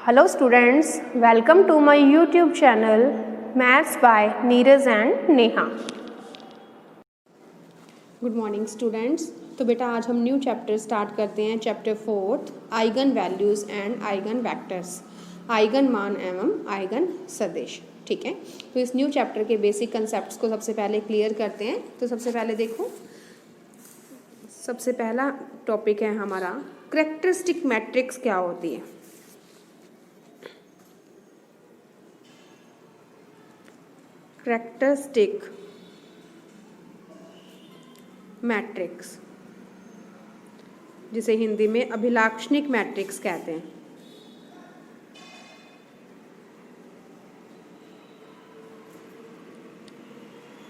Hello students, welcome to my YouTube channel Maths by Neeraj and Neha. Good morning students. तो बेटा आज हम new chapter start करते हैं, chapter 4 eigen values and eigen vectors, eigen मान एवं eigen सदिश। ठीक है, तो इस न्यू चैप्टर के बेसिक कंसेप्ट्स को सबसे पहले क्लियर करते हैं। तो सबसे पहले देखो, सबसे पहला टॉपिक है हमारा कैरेक्टरिस्टिक मैट्रिक्स क्या होती है। कैरेक्टरिस्टिक मैट्रिक्स, जिसे हिंदी में अभिलाक्षणिक मैट्रिक्स कहते हैं।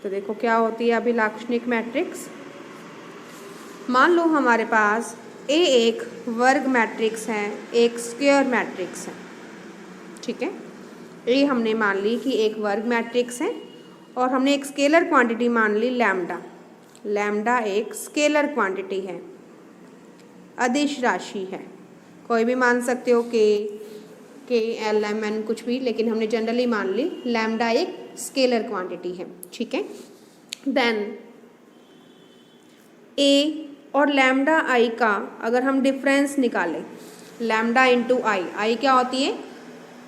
तो देखो क्या होती है अभिलाक्षणिक मैट्रिक्स। मान लो हमारे पास ए एक वर्ग मैट्रिक्स है, एक स्क्वायर मैट्रिक्स है। ठीक है, ए हमने मान ली कि एक वर्ग मैट्रिक्स है और हमने एक स्केलर क्वांटिटी मान ली लैम्डा। लैम्डा एक स्केलर क्वांटिटी है, अदिश राशि है, कोई भी मान सकते हो, के एल एम एन कुछ भी, लेकिन हमने जनरली मान ली लैम्डा एक स्केलर क्वांटिटी है। ठीक है, देन ए और लैम्डा आई का अगर हम डिफरेंस निकालें, लैम्डा इंटू आई, आई क्या होती है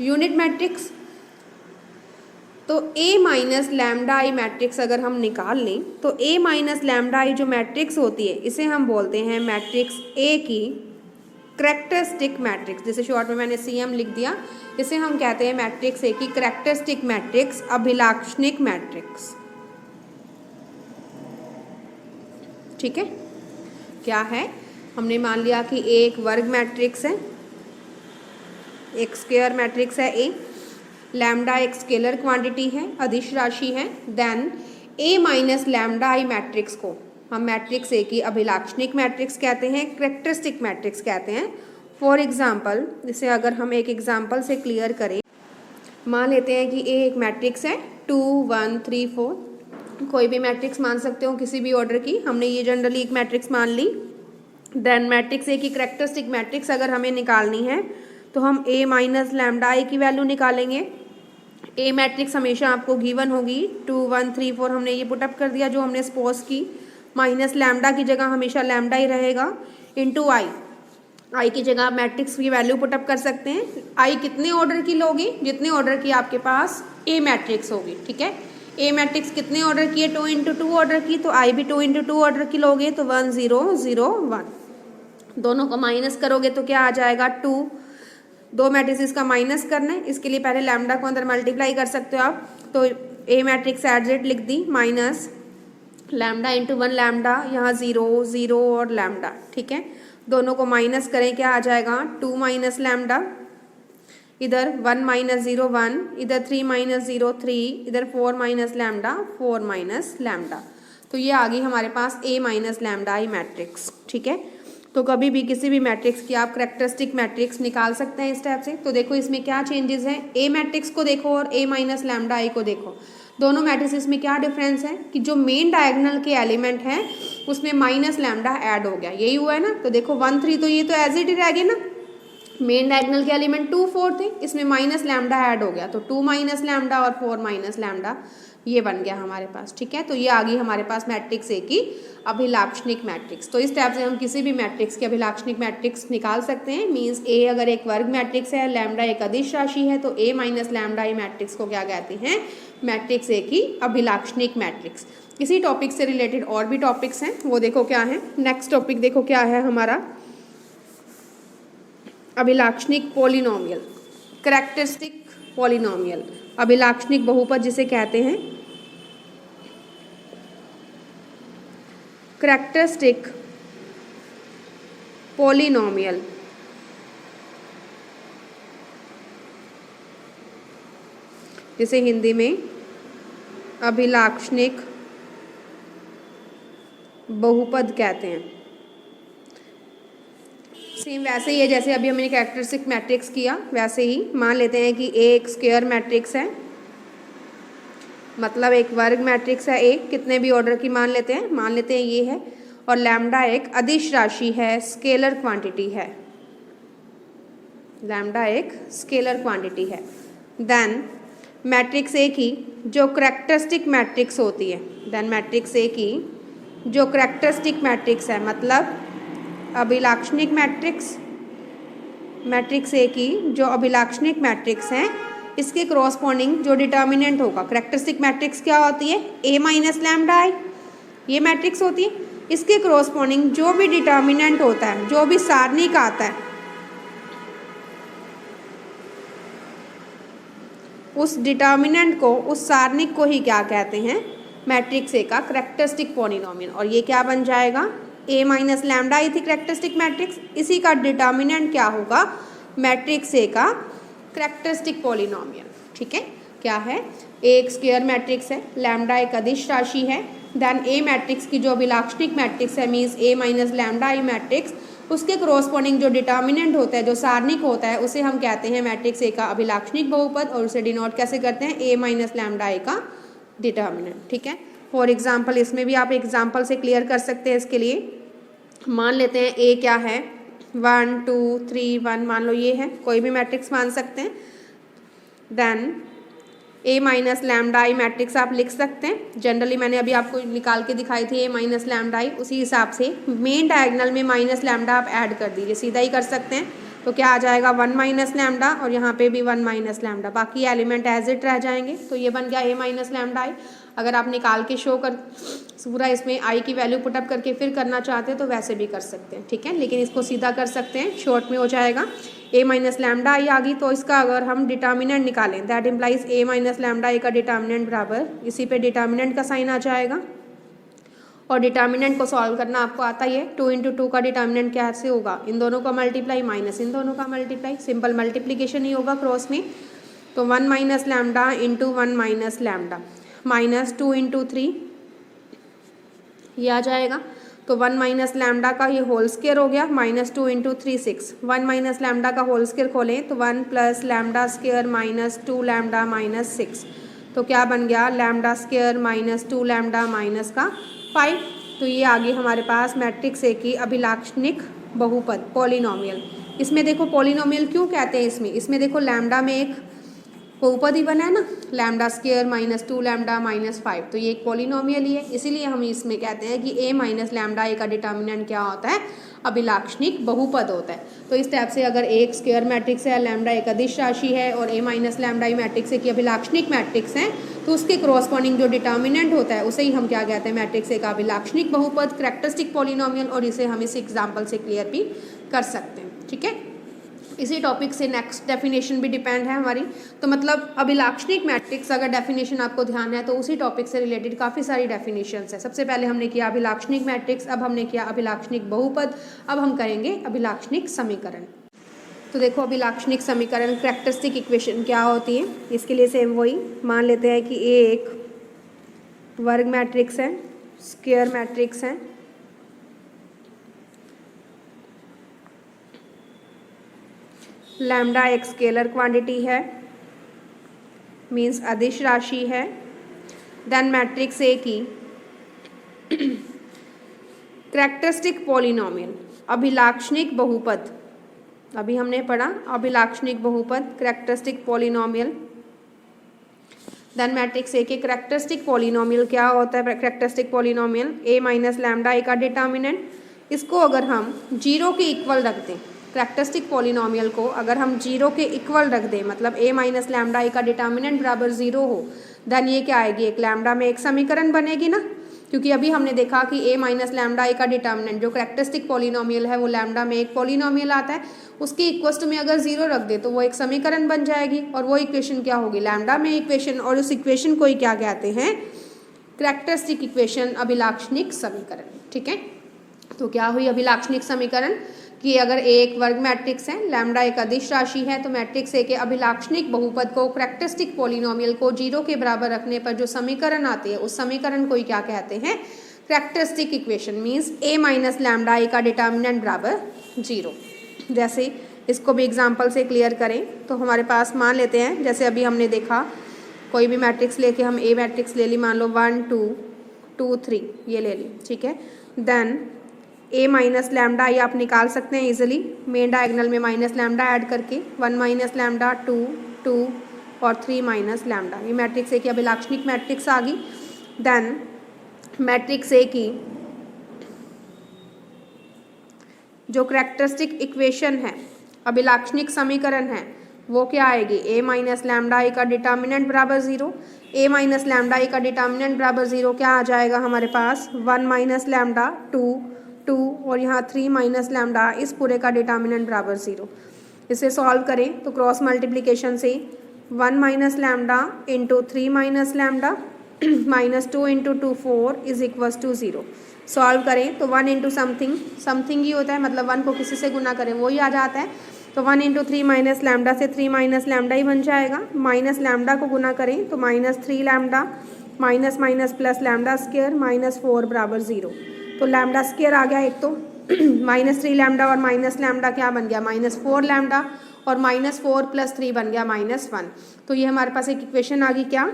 यूनिट मैट्रिक्स, तो ए माइनस लैम्डा आई मैट्रिक्स अगर हम निकाल लें तो ए माइनस लैम्डा आई जो मैट्रिक्स होती है इसे हम बोलते हैं मैट्रिक्स ए की कैरेक्टरिस्टिक मैट्रिक्स। जैसे शॉर्ट में मैंने सीएम लिख दिया, इसे हम कहते हैं मैट्रिक्स ए की कैरेक्टरिस्टिक मैट्रिक्स, अभिलाक्षणिक मैट्रिक्स। ठीक है, क्या है, हमने मान लिया कि ए एक वर्ग मैट्रिक्स है, एक स्क्वायर मैट्रिक्स है ए, लैम्डा एक स्केलर क्वांटिटी है, अदिश राशि है, देन ए माइनस लैम्डा आई मैट्रिक्स को हम मैट्रिक्स ए की अभिलाक्षणिक मैट्रिक्स कहते हैं, कैरेक्टरिस्टिक मैट्रिक्स कहते हैं। फॉर एग्जांपल, इसे अगर हम एक एग्जांपल से क्लियर करें, मान लेते हैं कि ए एक मैट्रिक्स है 2 1 3 4, कोई भी मैट्रिक्स मान सकते हो किसी भी ऑर्डर की, हमने ये जनरली एक मैट्रिक्स मान ली। देन मैट्रिक्स ए की कैरेक्टरिस्टिक मैट्रिक्स अगर हमें निकालनी है तो हम ए माइनस लैम्डा आई की वैल्यू निकालेंगे। ए मैट्रिक्स हमेशा आपको गिवन होगी 2 1 3 4, हमने ये पुटअप कर दिया जो हमने सपोज की, माइनस लैम्डा की जगह हमेशा लैम्डा ही रहेगा, इनटू आई, आई की जगह आप मैट्रिक्स की वैल्यू पुटअप कर सकते हैं। आई कितने ऑर्डर की लोगे, जितने ऑर्डर की आपके पास ए मैट्रिक्स होगी। ठीक है, ए मैट्रिक्स कितने ऑर्डर की है, 2 इंटू 2 ऑर्डर की, तो आई भी 2 इंटू 2 ऑर्डर की लोगे, तो 1 0 0 1, दोनों को माइनस करोगे तो क्या आ जाएगा 2। दो मैट्रिसेस का माइनस करना है, इसके लिए पहले लैम्डा को अंदर मल्टीप्लाई कर सकते हो आप, तो ए मैट्रिक्स एडजेट लिख दी, माइनस लैम्डा इंटू 1 लैम्डा, यहाँ 0 0 और लैम्डा। ठीक है, दोनों को माइनस करें, क्या आ जाएगा 2 माइनस लैम्डा, इधर 1 माइनस 0 1, इधर 3 माइनस 0 3, इधर 4 माइनस लैम्डा 4 माइनस लैम्डा। तो ये आ गई हमारे पास ए माइनस लैम्डा आई मैट्रिक्स। ठीक है, तो कभी भी किसी भी मैट्रिक्स की आप कैरेक्टरिस्टिक मैट्रिक्स निकाल सकते हैं इस टाइप से। तो देखो इसमें क्या चेंजेस हैं, ए मैट्रिक्स को देखो और ए माइनस लैम्डा आई को देखो, दोनों मैट्रिक्स में क्या डिफरेंस है कि जो मेन डायगोनल के एलिमेंट हैं उसमें माइनस लैम्डा ऐड हो गया, यही हुआ है ना। तो देखो 1 3 तो ये तो एज इट ही रह गए ना, मेन डायगोनल के एलिमेंट 2 4 थे, इसमें माइनस लैम्डा ऐड हो गया, तो 2 माइनस लैम्डा और 4 माइनस लैम्डा ये बन गया हमारे पास। ठीक है, तो ये आ गई हमारे पास मैट्रिक्स ए की अभिलाक्षणिक मैट्रिक्स। तो इस टाइप से हम किसी भी मैट्रिक्स की अभिलाक्षणिक मैट्रिक्स निकाल सकते हैं। मींस ए अगर एक वर्ग मैट्रिक्स है, लैम्डा एक अदिश राशि है, तो ए माइनस लैम्डा आई मैट्रिक्स को क्या कहते हैं, मैट्रिक्स ए की अभिलाक्षणिक मैट्रिक्स। इसी टॉपिक से रिलेटेड और भी टॉपिक्स हैं, वो देखो क्या है। नेक्स्ट टॉपिक देखो क्या है हमारा, अभिलाक्षणिक पॉलिनोमियल, कैरेक्टरिस्टिक पॉलिनोमियल, अभिलाक्षणिक बहुपद जिसे कहते हैं, कैरेक्टरिस्टिक पॉलिनोमियल। जिसे हिंदी में अभिलाक्षणिक बहुपद कहते हैं। सेम वैसे ही है जैसे अभी हमने कैरेक्टरिस्टिक मैट्रिक्स किया, वैसे ही मान लेते हैं कि ए एक स्क्वायर मैट्रिक्स है, मतलब एक वर्ग मैट्रिक्स है, एक कितने भी ऑर्डर की मान लेते हैं ये है, और लैम्डा एक अदिश राशि है, स्केलर क्वांटिटी है। लैम्डा एक स्केलर क्वांटिटी है। देन मैट्रिक्स ए की जो करेक्टरिस्टिक मैट्रिक्स होती है, देन मैट्रिक्स ए की जो करेक्टरिस्टिक मैट्रिक्स है, मतलब अभिलाक्षणिक मैट्रिक्स, मैट्रिक्स ए की जो अभिलाक्षणिक मैट्रिक्स हैं इसके क्रॉसपोंडिंग जो डिटर्मिनेंट होगा, करेक्टरिस्टिक मैट्रिक्स क्या होती है, ए माइनस लैम्डा आई, ये मैट्रिक्स होती है। इसके क्रॉसपोंडिंग जो भी डिटर्मिनेंट होता है, जो भी सारणिक आता है, उस डिटर्मिनेंट को, उस सारणिक को ही क्या कहते हैं, मैट्रिक्स ए का करेक्टरिस्टिक पॉलिनोमियल। और ये क्या बन जाएगा, ए माइनस लैम्डा आई थी करेक्टरिस्टिक मैट्रिक्स, इसी का डिटर्मिनेंट क्या होगा, मैट्रिक्स ए का करेक्टरिस्टिक पॉलिनोमियल। ठीक है, क्या है, ए एक स्क्वायर मैट्रिक्स है, लैम्डा एक अदिश राशि है, देन ए मैट्रिक्स की जो अभिलाक्षणिक मैट्रिक्स है, मीन्स ए माइनस लैम्डा आई मैट्रिक्स, उसके क्रॉसपोंडिंग जो डिटर्मिनेंट होता है, जो सारणिक होता है, उसे हम कहते हैं मैट्रिक्स ए का अभिलाक्षणिक बहुपद, और उसे डिनोट कैसे करते हैं, ए माइनस लैम्डा ए का डिटर्मिनेंट। ठीक है, फॉर एग्जाम्पल इसमें भी आप एग्जाम्पल से क्लियर कर सकते हैं। इसके लिए मान लेते हैं ए क्या है, 1 2 3 1, मान लो ये है, कोई भी मैट्रिक्स मान सकते हैं। देन ए माइनस लैम्डा आई मैट्रिक्स आप लिख सकते हैं, जनरली मैंने अभी आपको निकाल के दिखाई थी ए माइनस लैम्डा आई, उसी हिसाब से मेन डायगोनल में माइनस लैम्डा आप ऐड कर दीजिए, सीधा ही कर सकते हैं। तो क्या आ जाएगा, 1 माइनस लैम्डा, और यहाँ पे भी 1 माइनस लैम्डा, बाकी एलिमेंट एज इट रह जाएंगे। तो ये बन गया ए माइनस लैम्डा आई। अगर आप निकाल के शो कर पूरा इसमें आई की वैल्यू पुटअप करके फिर करना चाहते हैं तो वैसे भी कर सकते हैं। ठीक है, लेकिन इसको सीधा कर सकते हैं, शॉर्ट में हो जाएगा। ए माइनस लैम्डा आई आ गई, तो इसका अगर हम डिटर्मिनेंट निकालें, that implies A minus lambda I का डिटर्मिनेंट बराबर, इसी पे डिटर्मिनेंट का साइन आ जाएगा। और डिटर्मिनेंट को सॉल्व करना आपको आता ही है, 2 × 2 का डिटर्मिनेंट कैसे होगा, इन दोनों का मल्टीप्लाई माइनस इन दोनों का मल्टीप्लाई, सिंपल मल्टीप्लीकेशन ही होगा क्रॉस में। तो 1 minus lambda into 1 minus lambda minus 2 × 3 ये आ जाएगा। तो 1 माइनस लैम्डा का ये होल स्क्वायर हो गया, माइनस 2 × 3 6, 1 माइनस लैम्डा का होल स्क्वायर खोलें तो 1 plus lambda square minus 2 lambda minus 6, तो क्या बन गया, lambda square minus 2 lambda minus का 5। तो ये आ गई हमारे पास मैट्रिक्स ए की अभिलाक्षणिक बहुपद पॉलिनोमियल। इसमें देखो पॉलिनोमियल क्यों कहते हैं, इसमें देखो लैम्डा में एक बहुपद ही बना है ना, lambda square minus 2 lambda minus 5, तो ये एक पॉलिनोमियल ही है, इसीलिए हम इसमें कहते हैं कि ए माइनस लैम्डा ए का डिटर्मिनेंट क्या होता है, अभिलाक्षणिक बहुपद होता है। तो इस टाइप से अगर एक स्क्वायर मैट्रिक्स है, लैम्डा एक अदिश राशि है, और ए माइनस लैम्डा आई मैट्रिक्स की अभिलाक्षणिक मैट्रिक्स है, तो उसके क्रॉसपोंडिंग जो डिटर्मिनेंट होता है उसे ही हम क्या कहते हैं, मैट्रिक्स ए का अभिलाक्षणिक बहुपद, करेक्टरिस्टिक पॉलिनोमियल, और इसे हम इस एग्जाम्पल से क्लियर भी कर सकते हैं। ठीक है, इसी टॉपिक से नेक्स्ट डेफिनेशन भी डिपेंड है हमारी। तो मतलब अभिलाक्षणिक मैट्रिक्स अगर डेफिनेशन आपको ध्यान है तो उसी टॉपिक से रिलेटेड काफ़ी सारी डेफिनेशंस है। सबसे पहले हमने किया अभिलाक्षणिक मैट्रिक्स, अब हमने किया अभिलाक्षणिक बहुपद, अब हम करेंगे अभिलाक्षणिक समीकरण। तो देखो अभिलाक्षणिक समीकरण, करेक्टरिस्टिक इक्वेशन क्या होती है, इसके लिए सेम वही मान लेते हैं कि ए एक वर्ग मैट्रिक्स है, स्क्वायर मैट्रिक्स है, लैम्डा एक स्केलर क्वांटिटी है, मीन्स अदिश राशि है। देन मैट्रिक्स ए की करेक्टरिस्टिक पॉलिनोमियल, अभिलाक्षणिक बहुपद, अभी हमने पढ़ा अभिलाक्षणिक बहुपद, characteristic polynomial. Then matrix A के करेक्टरिस्टिक पॉलिनोमियल क्या होता है, characteristic polynomial A minus lambda A का डिटर्मिनेंट, इसको अगर हम 0 के इक्वल रख दें, करेक्टरिस्टिक पॉलिनोमियल को अगर हम 0 के इक्वल रख दें, मतलब ए माइनस लैम्डा ए का डिटर्मिनेंट बराबर 0 हो, देन ये क्या आएगी, एक लैम्डा में एक समीकरण बनेगी ना, क्योंकि अभी हमने देखा कि ए माइनस लैम्डा ए का डिटर्मिनेंट जो करेक्टरिस्टिक पॉलिनोमियल है वो लैम्डा में एक पॉलिनोमियल आता है, उसके इक्वस्ट में अगर 0 रख दे तो वो एक समीकरण बन जाएगी, और वो इक्वेशन क्या होगी, लैम्डा में इक्वेशन, और उस इक्वेशन को ही क्या कहते हैं, करेक्टरिस्टिक इक्वेशन, अभिलाक्षणिक समीकरण। ठीक है, तो क्या हुई अभिलाक्षणिक समीकरण कि अगर ए एक वर्ग मैट्रिक्स है, लैम्डा एक अदिश राशि है, तो मैट्रिक्स ए के अभिलाक्षणिक बहुपद को, करेक्टरिस्टिक पॉलिनोमियल को 0 के बराबर रखने पर जो समीकरण आती है उस समीकरण को ही क्या कहते हैं, characteristic equation, means A minus lambda A का डिटर्मिनेंट बराबर 0। जैसे इसको भी एग्जाम्पल से क्लियर करें तो हमारे पास मान लेते हैं, जैसे अभी हमने देखा कोई भी मैट्रिक्स लेके हम ए मैट्रिक्स ले ली, मान लो 1 2 2 3 ये ले ली, ठीक है। देन ए माइनस लैम्डा ये आप निकाल सकते हैं इजीली मेन डायगोनल में माइनस लैम्डा ऐड करके 1 माइनस लैम्डा 2 2 और 3 माइनस लैम्डा। ये मैट्रिक्स ए की अभिलाक्षणिक मैट्रिक्स आ गई। देन मैट्रिक्स ए की जो कैरेक्टरिस्टिक इक्वेशन है, अभिलाक्षणिक समीकरण है, वो क्या आएगी? ए माइनस लैम्डा ए का डिटर्मिनेंट बराबर 0। ए माइनस लैम्डा ए का डिटर्मिनेंट बराबर 0 क्या आ जाएगा हमारे पास? 1 माइनस लैम्डा 2 2 और यहाँ 3 माइनस लैम्डा, इस पूरे का डिटर्मिनेंट बराबर 0। इसे सॉल्व करें तो क्रॉस मल्टीप्लिकेशन से 1 minus lambda into 3 minus lambda minus 2 into 2 4 is equals to 0। Solve करें तो 1 इंटू समथिंग समथिंग ही होता है, मतलब 1 को किसी से गुना करें वही आ जाता है। तो 1 इंटू 3 माइनस लैम्डा से 3 माइनस लैम्डा ही बन जाएगा। माइनस लैम्डा को गुना करें तो minus 3 lambda minus minus plus lambda square minus 4 बराबर 0। तो लैम्डा स्क्वायर आ गया एक तो माइनस 3 लैम्डा और माइनस लैम्डा क्या बन गया? माइनस 4 लैम्डा और माइनस 4 प्लस 3 बन गया माइनस 1। तो ये हमारे पास एक इक्वेशन आ गई क्या?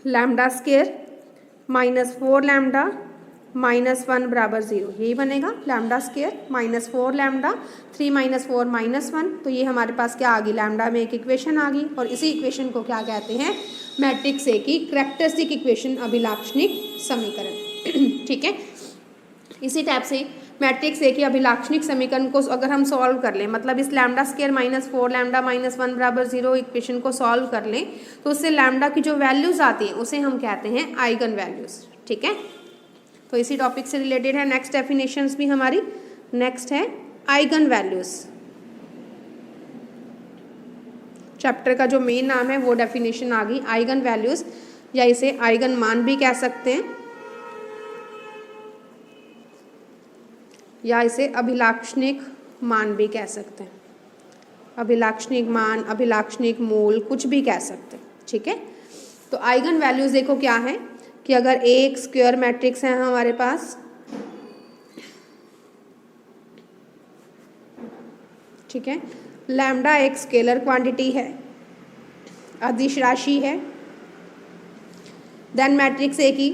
Lambda square minus 4 lambda minus 1 बराबर 0, यही बनेगा lambda square minus 4 lambda 3 minus 4 minus 1। तो ये हमारे पास क्या आ गई? लैम्डा में एक इक्वेशन आ गई और इसी इक्वेशन को क्या कहते हैं? मैट्रिक्स ए की कैरेक्टरिस्टिक इक्वेशन, अभिलाक्षणिक समीकरण। ठीक है, इसी टाइप से मैट्रिक्स ए की अभिलाक्षणिक समीकरण को अगर हम सॉल्व कर लें, मतलब इस lambda square minus 4 lambda minus 1 बराबर 0 इक्वेशन को सॉल्व कर लें तो उससे लैम्डा की जो वैल्यूज आती हैं उसे हम कहते हैं आइगन वैल्यूज। ठीक है, तो इसी टॉपिक से रिलेटेड है नेक्स्ट डेफिनेशंस भी हमारी। नेक्स्ट है आइगन वैल्यूज। चैप्टर का जो मेन नाम है वो डेफिनेशन आ गई आइगन वैल्यूज, या इसे आइगन मान भी कह सकते हैं, या इसे अभिलाक्षणिक मान भी कह सकते हैं। अभिलाक्षणिक मान, अभिलाक्षणिक मूल, कुछ भी कह सकते हैं। ठीक है, तो आइगन वैल्यूज देखो क्या है कि अगर ए एक स्क्वायर मैट्रिक्स है हमारे पास, ठीक है, लैम्डा एक स्केलर क्वांटिटी है, अदिश राशि है, देन मैट्रिक्स ए की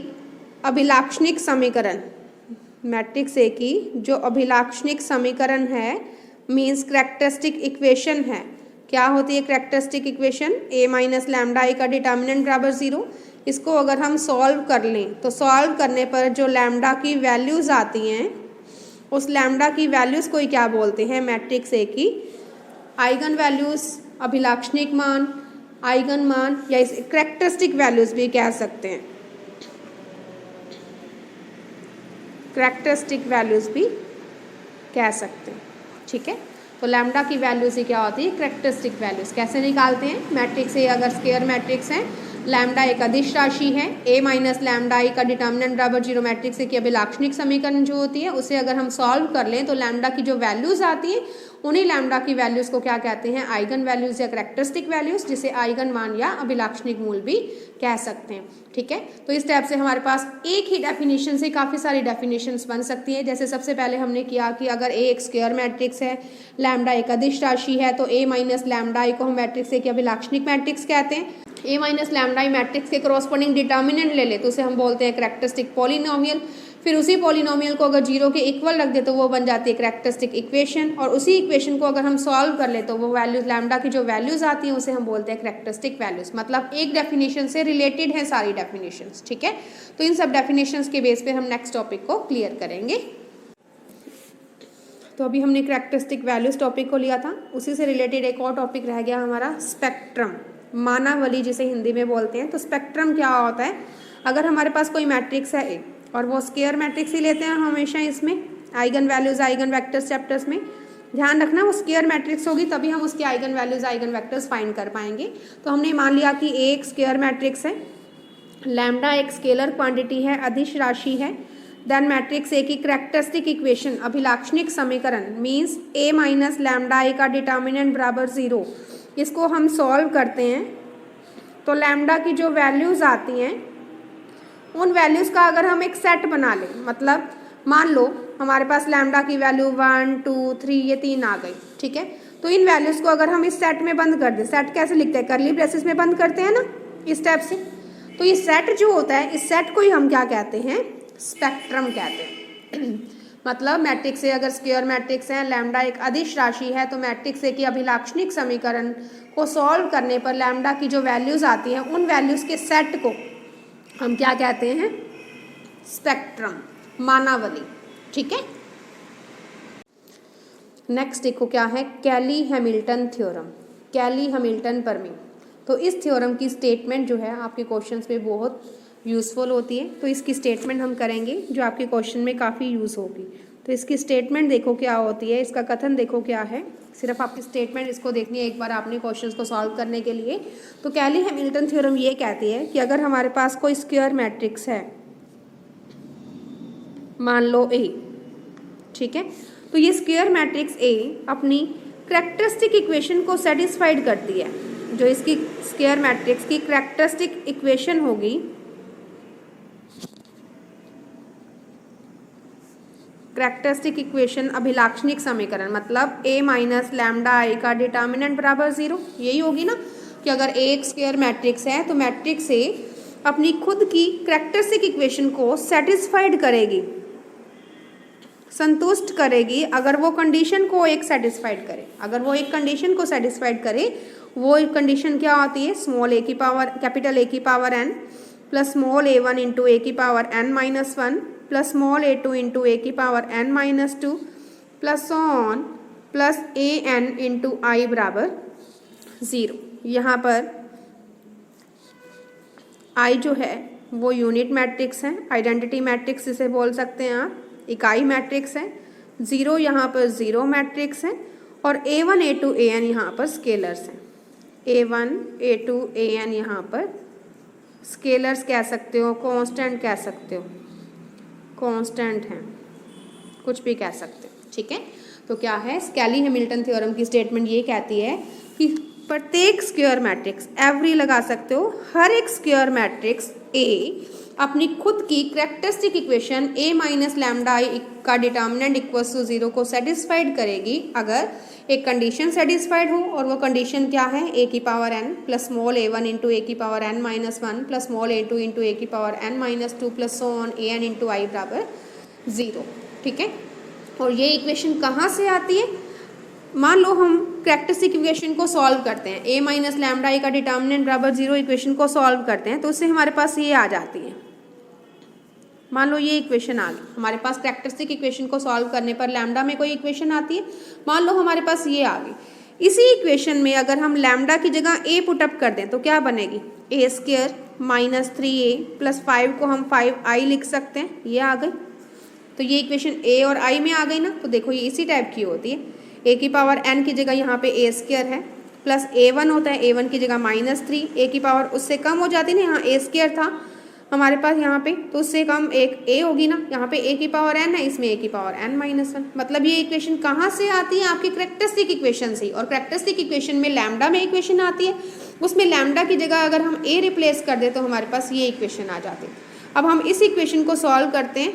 अभिलाक्षणिक समीकरण, मैट्रिक्स ए की जो अभिलाक्षणिक समीकरण है मीन्स कैरेक्टरिस्टिक इक्वेशन है। क्या होती है characteristic equation? A minus lambda A का डिटर्मिनेंट बराबर 0। इसको अगर हम सॉल्व कर लें तो सॉल्व करने पर जो लैम्डा की वैल्यूज़ आती हैं उस लैम्डा की वैल्यूज़ को ही क्या बोलते हैं? मैट्रिक्स ए की आइगन वैल्यूज़, अभिलाक्षणिक मान, आइगन मान, या इसे कैरेक्टरिस्टिक वैल्यूज़ भी कह सकते हैं। कैरेक्टरिस्टिक वैल्यूज़ भी कह सकते हैं। ठीक है, तो लैम्डा की वैल्यूज़ ही क्या होती है? Characteristic values. कैसे निकालते हैं? मैट्रिक्स ए अगर स्क्वायर मैट्रिक्स है, लैम्डा एक अदिश राशि है, ए माइनस लैम्डा ए का डिटर्मिनेंट बराबर 0 मैट्रिक्स ए की अभिलाक्षणिक समीकरण जो होती है उसे अगर हम सॉल्व कर लें तो लैम्डा की जो वैल्यूज़ आती हैं उन्हीं लैम्डा की वैल्यूज़ को क्या कहते हैं? आइगन वैल्यूज़ या कैरेक्टरिस्टिक वैल्यूज़, जिसे आइगन मान या अभिलाक्षणिक मूल भी कह सकते हैं। ठीक है, तो इस टाइप से हमारे पास एक ही डेफिनेशन से काफ़ी सारी डेफिनेशंस बन सकती है। जैसे सबसे पहले हमने किया कि अगर ए एक स्क्वायर मैट्रिक्स है, लैम्डा एक अदिश राशि है, तो ए माइनस लैम्डा ए को हम मैट्रिक्स ए की अभिलाक्षणिक मैट्रिक्स कहते हैं। ए माइनस लैम्डा ई मैट्रिक्स के कॉरस्पॉन्डिंग डिटर्मिनेंट ले ले तो उसे हम बोलते हैं कैरेक्टरिस्टिक पॉलिनोमियल। फिर उसी पॉलिनोमियल को अगर 0 के इक्वल रख दे तो वो बन जाती है कैरेक्टरिस्टिक इक्वेशन, और उसी इक्वेशन को अगर हम सॉल्व कर ले तो वो वैल्यूज लैम्डा की जो वैल्यूज आती हैं उसे हम बोलते हैं कैरेक्टरिस्टिक वैल्यूज। मतलब एक डेफिनेशन से रिलेटेड है सारी डेफिनेशंस। ठीक है, तो इन सब डेफिनेशंस के बेस पे हम नेक्स्ट टॉपिक को क्लियर करेंगे। तो अभी हमने कैरेक्टरिस्टिक वैल्यूज टॉपिक को लिया था, उसी से रिलेटेड एक और टॉपिक रह गया हमारा स्पेक्ट्रम, मानावली जिसे हिंदी में बोलते हैं। तो स्पेक्ट्रम क्या होता है? अगर हमारे पास कोई मैट्रिक्स है ए और वो स्क्वायर मैट्रिक्स ही लेते हैं हमेशा, इसमें eigen values eigen vectors chapters में ध्यान रखना वो स्क्वायर मैट्रिक्स होगी तभी हम उसके eigen values eigen vectors find कर पाएंगे। तो हमने मान लिया कि ए एक स्क्वायर मैट्रिक्स है, लैम्डा एक स्केलर क्वांटिटी है, अदिश राशि है, देन मैट्रिक्स ए की कैरेक्टरिस्टिक इक्वेशन अभिलाक्षणिक समीकरण means A minus lambda A का डिटर्मिनेंट बराबर 0। इसको हम सॉल्व करते हैं तो लैम्डा की जो वैल्यूज़ आती हैं उन वैल्यूज़ का अगर हम एक सेट बना लें, मतलब मान लो हमारे पास लैम्डा की वैल्यू 1 2 3 ये 3 आ गई। ठीक है, तो इन वैल्यूज़ को अगर हम इस सेट में बंद कर दें, सेट कैसे लिखते हैं? कर्ली ब्रेसेस में बंद करते हैं ना, इस टाइप से। तो ये सेट जो होता है, इस सेट को ही हम क्या कहते हैं? स्पेक्ट्रम कहते हैं। मतलब मैट्रिक्स ए अगर स्क्वायर मैट्रिक्स है, लैम्डा एक अदिश राशि है, तो मैट्रिक्स ए की अभिलाक्षणिक समीकरण को सॉल्व करने पर लैम्डा की जो वैल्यूज़ आती हैं उन वैल्यूज़ के सेट को हम क्या कहते हैं? स्पेक्ट्रम, मानावली। ठीक है। नेक्स्ट देखो क्या है, कैली हैमिल्टन थ्योरम, कैली हैमिल्टन प्रमेय। तो इस थ्योरम की स्टेटमेंट जो है आपके क्वेश्चंस में बहुत यूज़फुल होती है, तो इसकी स्टेटमेंट हम करेंगे जो आपके क्वेश्चन में काफ़ी यूज़ होगी। तो इसकी स्टेटमेंट देखो क्या होती है, इसका कथन देखो क्या है। सिर्फ आपकी स्टेटमेंट इसको देखनी है एक बार आपने क्वेश्चंस को सॉल्व करने के लिए। तो कैली हैमिल्टन थ्योरम ये कहती है कि अगर हमारे पास कोई स्क्वायर मैट्रिक्स है, मान लो ए, ठीक है, तो ये स्क्वायर मैट्रिक्स ए अपनी कैरेक्टरिस्टिक इक्वेशन को सेटिस्फाइड करती है। जो इसकी स्क्वायर मैट्रिक्स की कैरेक्टरिस्टिक इक्वेशन होगी, कैरेक्टरिस्टिक इक्वेशन अभिलाक्षणिक समीकरण, मतलब a माइनस लैम्डा आई का डिटर्मिनेंट बराबर 0, यही होगी ना कि अगर a एक स्क्वायर मैट्रिक्स है तो मैट्रिक्स a अपनी खुद की कैरेक्टरिस्टिक इक्वेशन को सेटिस्फाइड करेगी, संतुष्ट करेगी अगर वो कंडीशन को एक सेटिस्फाइड करे। अगर वो एक कंडीशन को सेटिस्फाइड करे, वो कंडीशन क्या होती है? स्मॉल ए की पावर कैपिटल ए की power n plus small a1 into A की power n minus 1 plus small a2 into A की power n minus 2 plus on plus an into I बराबर 0। यहाँ पर I जो है वो यूनिट मैट्रिक्स है, आइडेंटिटी मैट्रिक्स इसे बोल सकते हैं आप, इकाई मैट्रिक्स है। 0 यहाँ पर ज़ीरो मैट्रिक्स है और a1 a2 an यहाँ पर स्केलर्स हैं। a1 a2 an यहाँ पर स्केलर्स कह सकते हो, कांस्टेंट कह सकते हो, कांस्टेंट हैं, कुछ भी कह सकते हो। ठीक है। तो क्या है, कैली हैमिल्टन थ्योरम की स्टेटमेंट ये कहती है कि प्रत्येक स्क्वायर मैट्रिक्स, एवरी लगा सकते हो, हर एक स्क्वायर मैट्रिक्स ए अपनी खुद की characteristic equation a minus lambda I का डिटर्मिनेंट इक्वल्स टू 0 को सेटिस्फाइड करेगी अगर एक कंडीशन सेटिस्फाइड हो, और वो कंडीशन क्या है? a की power n plus small a1 into A की power n minus 1 plus small a2 into A की power n minus 2 plus so on an into I बराबर 0। ठीक है। और ये इक्वेशन कहाँ से आती है? मान लो हम कैरेक्टरिस्टिक इक्वेशन को सॉल्व करते हैं, a माइनस लैम्डा आई का डिटर्मिनेंट बराबर 0 इक्वेशन को सॉल्व करते हैं, तो उससे हमारे पास ये आ जाती है। मान लो ये इक्वेशन आ गई हमारे पास, कैरेक्टरिस्टिक इक्वेशन को सॉल्व करने पर लैम्डा में कोई इक्वेशन आती है, मान लो हमारे पास ये आ गई। इसी इक्वेशन में अगर हम लैम्डा की जगह a पुटअप कर दें तो क्या बनेगी? a square minus 3a plus 5 को हम 5i लिख सकते हैं, ये आ गई। तो ये इक्वेशन a और i में आ गई ना। तो देखो ये इसी टाइप की होती है, a की पावर n की जगह यहाँ पे a स्क्वायर है प्लस a1 होता है, a1 की जगह माइनस 3, a की पावर उससे कम हो जाती है ना, यहाँ a स्क्वायर था हमारे पास यहाँ पे, तो उससे कम एक a होगी ना, यहाँ पे a की पावर n है, इसमें a की पावर n माइनस 1। मतलब ये इक्वेशन कहाँ से आती है? आपकी कैरेक्टरिस्टिक इक्वेशन से। और कैरेक्टरिस्टिक इक्वेशन में लैम्डा में इक्वेशन आती है, उसमें लैम्डा की जगह अगर हम a रिप्लेस कर दे तो हमारे पास ये इक्वेशन आ जाती है। अब हम इस इक्वेशन को सॉल्व करते हैं,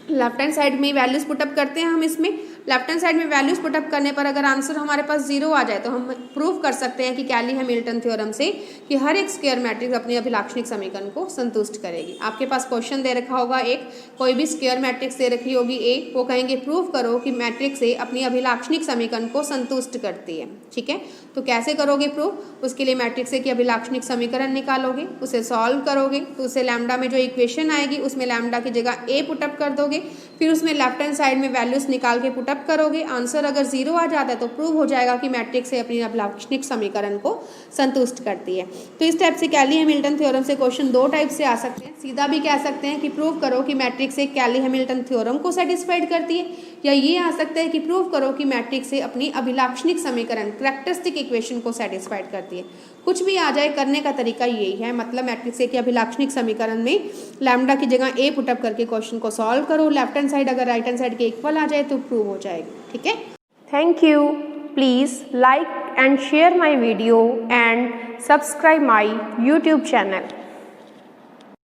लेफ्ट हैंड साइड में वैल्यूज़ पुटअप करते हैं हम इसमें। लेफ्ट हैंड साइड में वैल्यूज़ पुटअप करने पर अगर आंसर हमारे पास 0 आ जाए तो हम प्रूव कर सकते हैं कि कैली हैमिल्टन थ्योरम से कि हर एक स्क्वायर मैट्रिक्स अपने अभिलाक्षणिक समीकरण को संतुष्ट करेगी। आपके पास क्वेश्चन दे रखा होगा, एक कोई भी स्क्वायर मैट्रिक्स दे रखी होगी ए, वो कहेंगे प्रूव करो कि मैट्रिक्स ए अपनी अभिलाक्षणिक समीकरण को संतुष्ट करती है। ठीक है। तो कैसे करोगे प्रूव? उसके लिए मैट्रिक्स ए की अभिलाक्षणिक समीकरण निकालोगे, उसे सॉल्व करोगे, तो उसे लैम्डा में जो इक्वेशन आएगी उसमें लैम्डा की जगह ए पुटअप कर दोगे, फिर उसमें लेफ्ट हैंड साइड में वैल्यूज निकाल के पुटअप करोगे। आंसर अगर 0 आ जाता है तो प्रूव हो जाएगा कि मैट्रिक्स से अपनी अभिलाक्षणिक समीकरण को संतुष्ट करती है। तो इस टाइप से कैली हैमिल्टन थ्योरम से क्वेश्चन दो टाइप से आ सकते हैं। सीधा भी कह सकते हैं कि प्रूव करो कि मैट्रिक्स से कैली हैमिल्टन थ्योरम को सेटिस्फाइड करती है, या ये आ सकता है कि प्रूव करो कि मैट्रिक्स से अपनी अभिलाक्षणिक समीकरण कैरेक्टरिस्टिक इक्वेशन को सेटिस्फाइड करती है। कुछ भी आ जाए, करने का तरीका यही है। मतलब मैट्रिक्स ए की अभिलाक्षणिक समीकरण में लैम्डा की जगह ए पुटअप करके क्वेश्चन को सॉल्व करो, लेफ्ट हैंड साइड अगर राइट हैंड साइड के इक्वल आ जाए तो प्रूव हो जाएगी। ठीक है। Thank you. Please like and share my video and subscribe my YouTube channel.